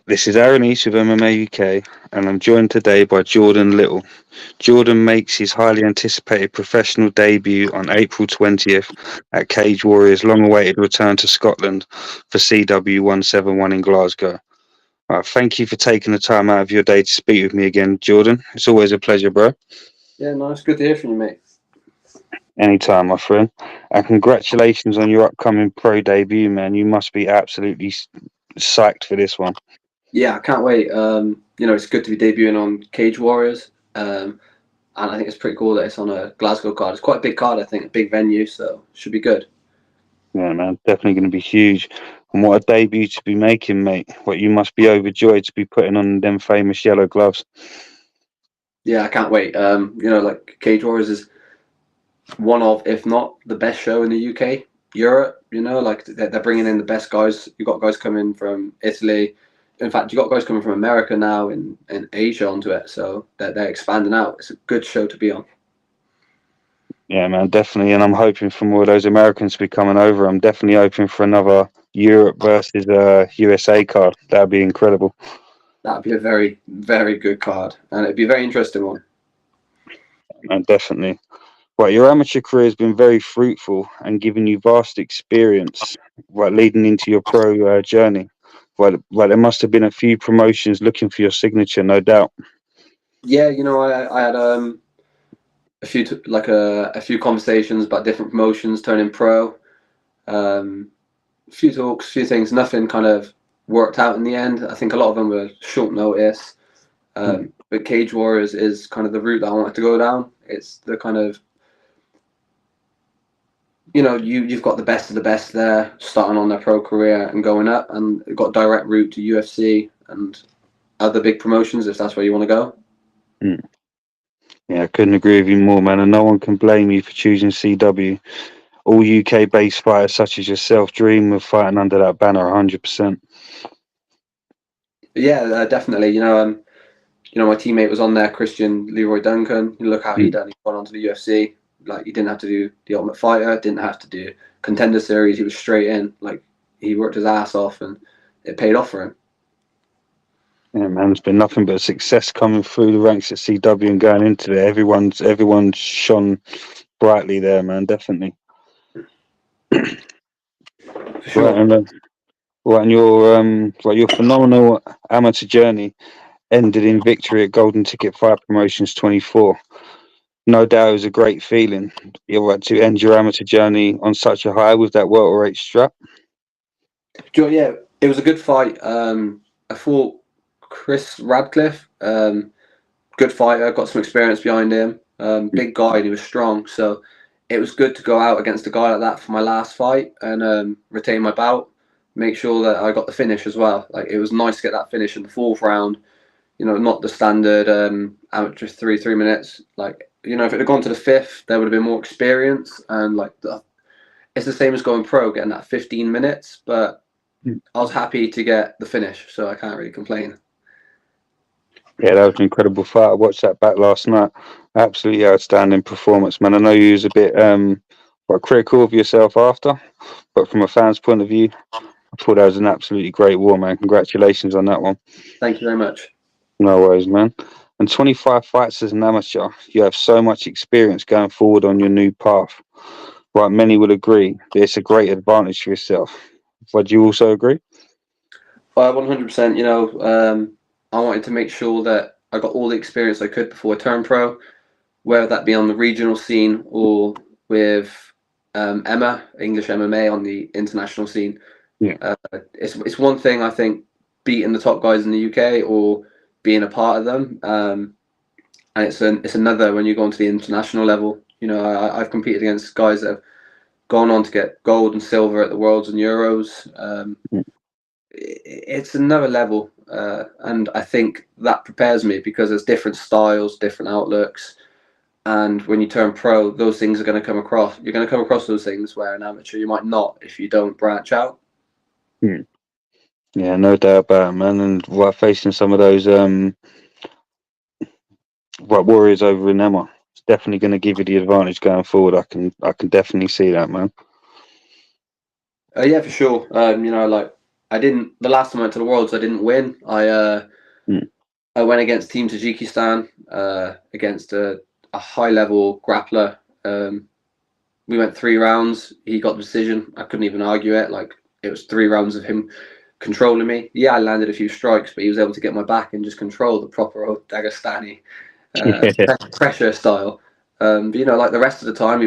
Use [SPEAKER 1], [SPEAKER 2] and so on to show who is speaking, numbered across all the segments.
[SPEAKER 1] This is Aaron East with MMA UK, and I'm joined today by Jordan Little. Jordan makes his highly anticipated professional debut on April 20th at Cage Warriors' long-awaited return to Scotland for CW171 in Glasgow. Thank you for taking the time out of your day to speak with me again, Jordan. It's always a pleasure, bro.
[SPEAKER 2] Yeah, nice. Good to hear from you, mate.
[SPEAKER 1] Anytime, my friend. And congratulations on your upcoming pro debut, man. You must be absolutely psyched for this one.
[SPEAKER 2] Yeah, I can't wait. It's good to be debuting on Cage Warriors, and I think it's pretty cool that it's on a Glasgow card. It's quite a big card, I think, a big venue, so it should be good.
[SPEAKER 1] Yeah, man, definitely going to be huge. And what a debut to be making, mate. What you must be overjoyed to be putting on them famous yellow gloves.
[SPEAKER 2] Yeah, I can't wait. Cage Warriors is one of, if not the best show in the UK, Europe. They're bringing in the best guys. You got guys coming from Italy. In fact, you got guys coming from America now in Asia onto it. So they're expanding out. It's a good show to be on.
[SPEAKER 1] Yeah, man, definitely. And I'm hoping for more of those Americans to be coming over. I'm definitely hoping for another Europe versus USA card. That'd be incredible.
[SPEAKER 2] That'd be a very, very good card, and it'd be a very interesting one.
[SPEAKER 1] And definitely. Well, your amateur career has been very fruitful and given you vast experience, leading into your pro journey. There must have been a few promotions looking for your signature, no doubt.
[SPEAKER 2] Yeah, I had a few conversations about different promotions turning pro. A few talks, few things. Nothing kind of worked out in the end. I think a lot of them were short notice. But Cage Warriors is kind of the route that I wanted to go down. It's the kind of you've got the best of the best there, starting on their pro career and going up, and you've got a direct route to UFC and other big promotions if that's where you want to go.
[SPEAKER 1] Yeah, I couldn't agree with you more, man. And no one can blame you for choosing CW. All UK-based fighters such as yourself dream of fighting under that banner 100%.
[SPEAKER 2] Yeah, definitely. My teammate was on there, Christian Leroy Duncan. You look how he done. He got onto the UFC. Like, he didn't have to do the Ultimate Fighter, didn't have to do Contender Series. He was straight in. Like, he worked his ass off, and it paid off for him.
[SPEAKER 1] Yeah, man, it's been nothing but success coming through the ranks at CW and going into there. Everyone's shone brightly there, man. Definitely.
[SPEAKER 2] For sure.
[SPEAKER 1] And your phenomenal amateur journey ended in victory at Golden Ticket Fight Promotions 24. No doubt it was a great feeling. You're right to end your amateur journey on such a high with that welterweight strap.
[SPEAKER 2] Yeah, it was a good fight. I fought Chris Radcliffe. Good fighter, got some experience behind him. Big guy, and he was strong. So it was good to go out against a guy like that for my last fight and retain my bout. Make sure that I got the finish as well. Like, it was nice to get that finish in the fourth round. Not the standard amateur 3 minutes. Like, if it had gone to the fifth, there would have been more experience, and it's the same as going pro, getting that 15 minutes. But I was happy to get the finish, so I can't really complain.
[SPEAKER 1] Yeah, that was an incredible fight. I watched that back last night. Absolutely outstanding performance, man. I know you was a bit critical of yourself after, but from a fan's point of view, I thought that was an absolutely great war, man. Congratulations on that one.
[SPEAKER 2] Thank you very much.
[SPEAKER 1] No worries, man. And 25 fights as an amateur, you have so much experience going forward on your new path. Right, many will agree that it's a great advantage for yourself. Would you also agree?
[SPEAKER 2] 100%. I wanted to make sure that I got all the experience I could before I turned pro, whether that be on the regional scene or with Emma, English MMA, on the international scene.
[SPEAKER 1] Yeah.
[SPEAKER 2] It's one thing, I think, beating the top guys in the UK or being a part of them, and it's another when you go onto the international level. I've competed against guys that have gone on to get gold and silver at the Worlds and Euros. It's another level, and I think that prepares me because there's different styles, different outlooks, and when you turn pro, those things are going to come across. You're going to come across those things where an amateur you might not if you don't branch out.
[SPEAKER 1] Yeah, no doubt about it, man. And facing some of those warriors over in Emma, it's definitely going to give you the advantage going forward. I can definitely see that, man.
[SPEAKER 2] Yeah, for sure. I didn't. The last time I went to the Worlds, I didn't win.
[SPEAKER 1] Mm.
[SPEAKER 2] I went against Team Tajikistan, against a high level grappler. We went 3 rounds. He got the decision. I couldn't even argue it. Like, it was 3 rounds of him controlling me. Yeah, I landed a few strikes, but he was able to get my back and just control the proper old Dagestani pressure style. But like the rest of the time,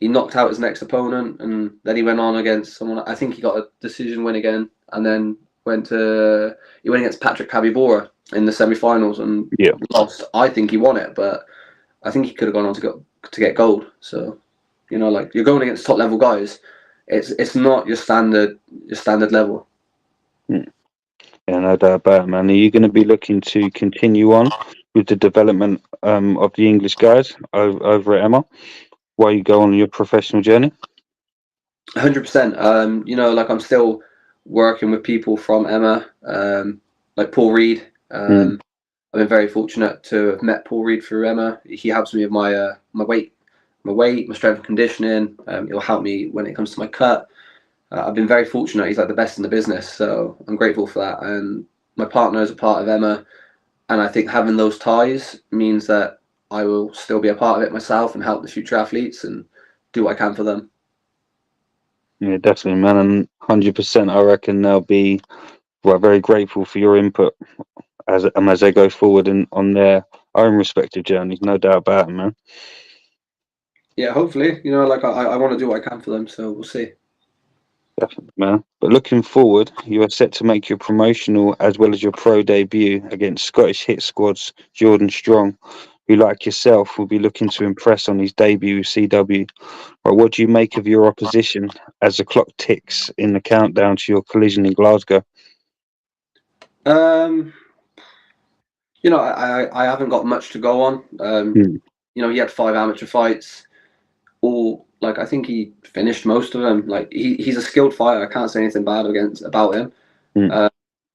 [SPEAKER 2] he knocked out his next opponent, and then he went on against someone. I think he got a decision win again, and then he went against Patrick Kabibora in the semi-finals and
[SPEAKER 1] Yeah.
[SPEAKER 2] lost. I think he won it, but I think he could have gone on to get gold. So, like, you're going against top level guys. It's not your standard level.
[SPEAKER 1] Yeah, no doubt about it, man. Are you going to be looking to continue on with the development of the English guys over at Emma while you go on your professional journey?
[SPEAKER 2] 100%. Like, I'm still working with people from Emma, like Paul Reed. I've been very fortunate to have met Paul Reed through Emma. He helps me with my weight, my strength and conditioning. He'll help me when it comes to my cut. I've been very fortunate. He's like the best in the business, so I'm grateful for that. And my partner is a part of Emma, and I think having those ties means that I will still be a part of it myself and help the future athletes and do what I can for them.
[SPEAKER 1] Yeah, definitely, man. And 100%, I reckon they'll be very grateful for your input as they go forward on their own respective journeys. No doubt about it, man.
[SPEAKER 2] Yeah, hopefully, like, I want to do what I can for them, so we'll see.
[SPEAKER 1] Definitely, man. But looking forward, you are set to make your promotional as well as your pro debut against Scottish hit squads Jordan Strong, who, like yourself, will be looking to impress on his debut with CW. But what do you make of your opposition as the clock ticks in the countdown to your collision in Glasgow?
[SPEAKER 2] I haven't got much to go on. He had 5 amateur fights. All, like, I think he finished most of them. Like, he's a skilled fighter. I can't say anything bad about him. He's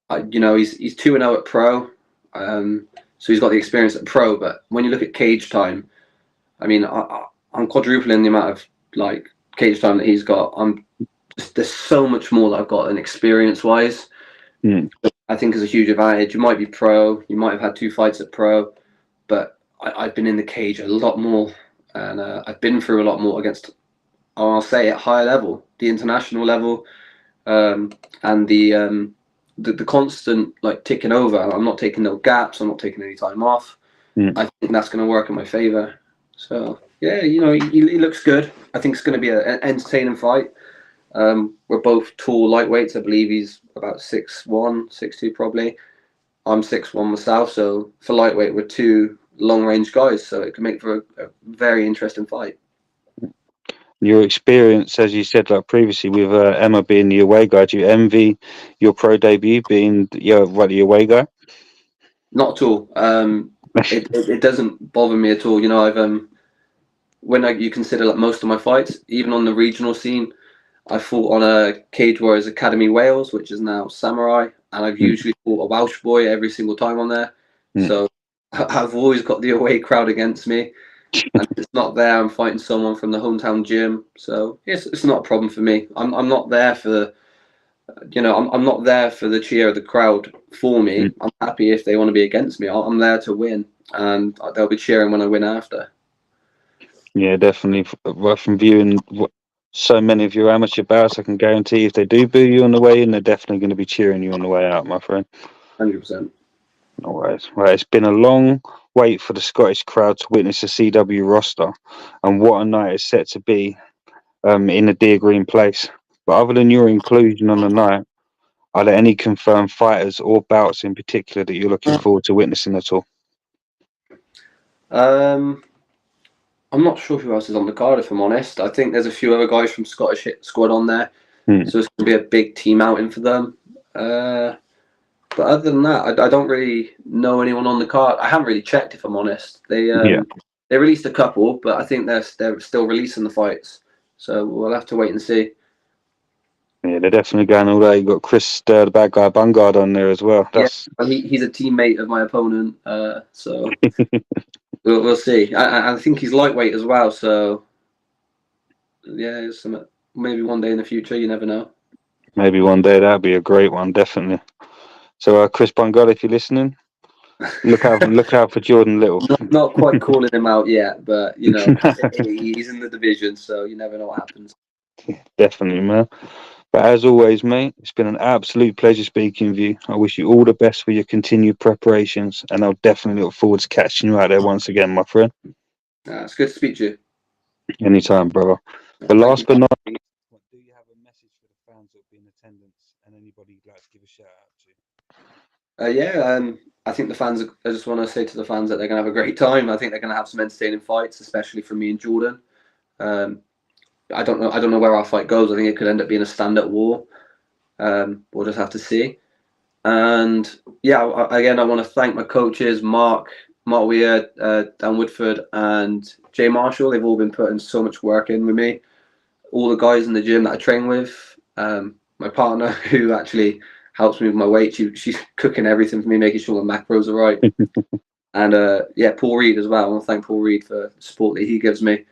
[SPEAKER 2] 2-0 at pro, so he's got the experience at pro. But when you look at cage time, I mean, I'm quadrupling the amount of, like, cage time that he's got. There's so much more that I've got, and experience wise, I think is a huge advantage. You might be pro, you might have had 2 fights at pro, but I've been in the cage a lot more, and I've been through a lot more against, I'll say, at higher level, the international level, and the constant, like, ticking over. I'm not taking no gaps. I'm not taking any time off. I think that's going to work in my favor. So yeah, he looks good. I think it's going to be an entertaining fight. We're both tall lightweights. I believe he's about 6'1", 6'2", probably. I'm 6'1" myself. So for lightweight, we're 2 long-range guys. So it can make for a very interesting fight.
[SPEAKER 1] Your experience, as you said, like previously, with Emma being the away guy, do you envy your pro debut being the away guy?
[SPEAKER 2] Not at all. It doesn't bother me at all. You consider, like, most of my fights, even on the regional scene, I fought on a Cage Warriors Academy Wales, which is now Samurai, and I've usually fought a Welsh boy every single time on there. So I've always got the away crowd against me, and if it's not there, I'm fighting someone from the hometown gym. So it's not a problem for me. I'm not there for I'm not there for the cheer of the crowd for me. I'm happy if they want to be against me. I'm there to win, and they'll be cheering when I win after.
[SPEAKER 1] Yeah, definitely. From viewing so many of your amateur bouts, I can guarantee if they do boo you on the way in, they're definitely going to be cheering you on the way out, my friend.
[SPEAKER 2] 100%.
[SPEAKER 1] All right. Right. It's been a long wait for the Scottish crowd to witness the CW roster, and what a night it's set to be in the Deer Green place. But other than your inclusion on the night, are there any confirmed fighters or bouts in particular that you're looking forward to witnessing at all?
[SPEAKER 2] I'm not sure who else is on the card, if I'm honest. I think there's a few other guys from Scottish Hit Squad on there, so it's going to be a big team outing for them. But other than that, I don't really know anyone on the card. I haven't really checked, if I'm honest. They released a couple, but I think they're still releasing the fights, so we'll have to wait and see.
[SPEAKER 1] Yeah, they're definitely going all day. You got Chris, the bad guy Bungard, on there as well.
[SPEAKER 2] He's a teammate of my opponent, so we'll see. I think he's lightweight as well, so yeah, maybe one day in the future, you never know.
[SPEAKER 1] Maybe one day that'd be a great one, definitely. So, Chris Bungal, if you're listening, look out for Jordan Little.
[SPEAKER 2] Not quite calling him out yet, but you know, he's in the division, so you never know what happens.
[SPEAKER 1] Definitely, man. But as always, mate, it's been an absolute pleasure speaking with you. I wish you all the best for your continued preparations, and I'll definitely look forward to catching you out there once again, my friend.
[SPEAKER 2] It's good to speak to you.
[SPEAKER 1] Anytime, brother. But
[SPEAKER 2] Thank you.
[SPEAKER 1] last but not least, do you have a message for the fans that will be in attendance and anybody you'd like to give a shout out to?
[SPEAKER 2] I think the fans. I just want to say to the fans that they're going to have a great time. I think they're going to have some entertaining fights, especially for me and Jordan. I don't know where our fight goes. I think it could end up being a stand-up war. We'll just have to see. And yeah, again, I want to thank my coaches, Mark Weir, Dan Woodford, and Jay Marshall. They've all been putting so much work in with me. All the guys in the gym that I train with. My partner, who actually helps me with my weight. She's cooking everything for me, making sure my macros are right. And Paul Reed as well. I want to thank Paul Reed for the support that he gives me.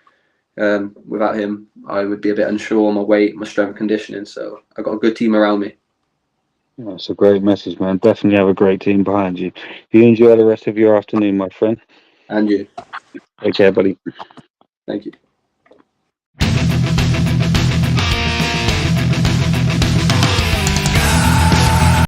[SPEAKER 2] Without him, I would be a bit unsure on my weight, my strength conditioning. So I've got a good team around me.
[SPEAKER 1] That's a great message, man. Definitely have a great team behind you. You enjoy the rest of your afternoon, my friend.
[SPEAKER 2] And you.
[SPEAKER 1] Take care, buddy.
[SPEAKER 2] Thank you.